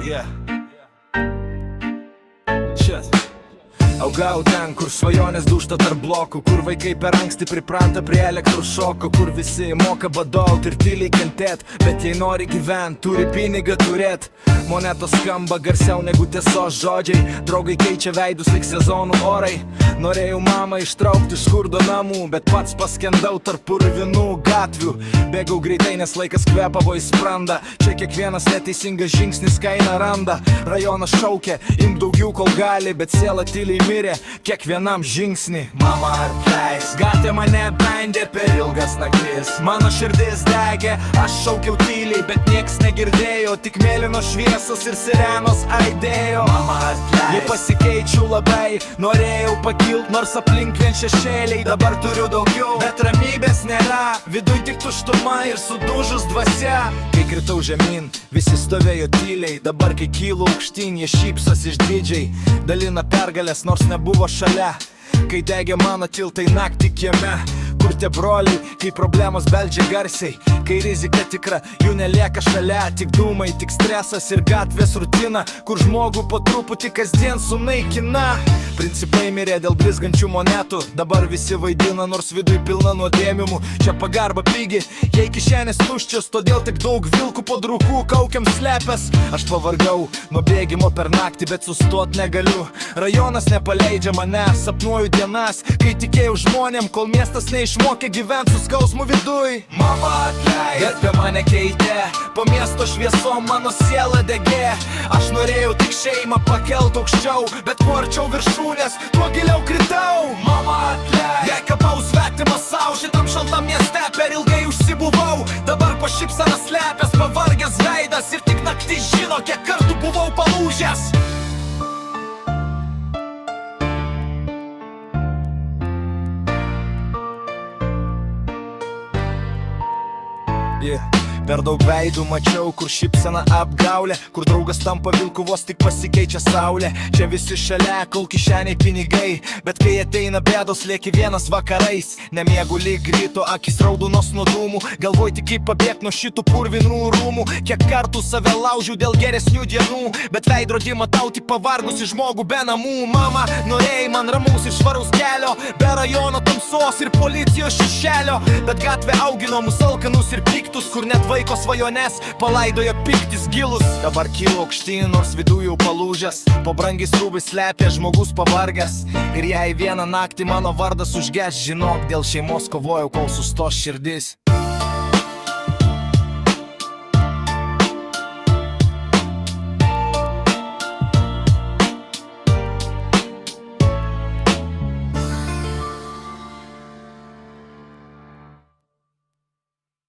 Yeah. Shit. Augau ten, kur svajonės dūžta tarp blokų, kur vaikai per anksti pripranta prie elektrošoko, kur visi moka badaut ir tyliai kentėt, bet jei nori gyvent, turi pinigą turėt. Monetos skamba garsiau negu tiesos žodžiai, draugai keičia veidus lyg sezonų orai. Norėjau mamą ištraukti iš skurdo namų, bet pats paskendau tarp purvinų gatvių. Bėgau greitai, nes laikas kvepavo į sprandą, čia kiekvienas neteisingas žingsnis kainą randa. Rajonas šaukia, imk daugiau kol gali, bet siela tyliai mirė kiekvienam žingsnį. Mama atleis, gatvė mane bandė per ilgas naktis, mano širdis degė, aš šaukiau tyliai, bet nieks negirdėjo, tik mėlynos šviesos ir sirenos aidėjo. Mama atleis, jei pasikeičiau labai, norėjau pakilt, nors aplink vien šešėliai, dabar turiu daugiau, bet ramybės nėra, viduj tik tuštuma ir sudužus dvasia. Kai kritau žemyn, visi stovėjo tyliai, dabar kai kylu aukštyn, jie šypsos išdidžiai, dalina pergalės, nors nebuvo šalia. Kai degė mano tiltai naktį kieme, kur tie broliai, kai problemos beldžia garsiai, kai rizika tikra, jų nelieka šalia, tik dūmai, tik stresas ir gatvės rutina, kur žmogų po truputį kasdien sunaikina. Principai mirė dėl blizgančių monetų, dabar visi vaidina, nors viduj pilna nuodėmimų. Čia pagarba pigi, jei kišenės tuščios, todėl tik daug vilkų po draugų kaukiam slepęs. Aš pavargau nuo bėgimo per naktį, bet sustot negaliu. Rajonas nepaleidžia mane, sapnuoju dienas, kai tikėjau žmonėm, kol miestas neišmokė gyvent su skausmu viduj. Mama atleis, gatvė mane keitė, po miesto šviesom mano siela degė. Aš norėjau tik šeimą pakelt aukščiau, bet kuo arčiau viršūnės, tuo giliau kritau. Mama atleis, jei kapau svetimą sau, šitam šaltam mieste per ilgai užsibuvau. Dabar po šypseną slepęs pavargęs veidas ir tik naktis žino, kiek kartų buvau palūžęs. Yeah. Per daug veidų mačiau, kur šypsena apgaulė, kur draugas tampa vilku vos tik pasikeičia saulė. Čia visi šalia, kol kišeniai pinigai, bet kai ateina bėdos, lieki vienas vakarais. Nemiegu lyg ryto, akis raudonos nuo dūmų, galvoj tik kaip pabėgt nuo šitų purvinų rūmų. Kiek kartų save laužiu dėl geresnių dienų, bet veidrodį matau tik pavargusi žmogų be namų. Mama, norėjai man ramaus ir švaraus kelio, be rajono tamsos ir policijos šešėlio, bet gatvė augino mus alkanus ir piktus, kur net vaiko svajonės palaidojo piktis gilus. Dabar kylu aukštyn, nors viduj jau palūžęs, po brangiais rūbais slepia žmogus pavargęs. Ir jei vieną naktį mano vardas užges, žinok, dėl šeimos kovojau, kol sustos širdis.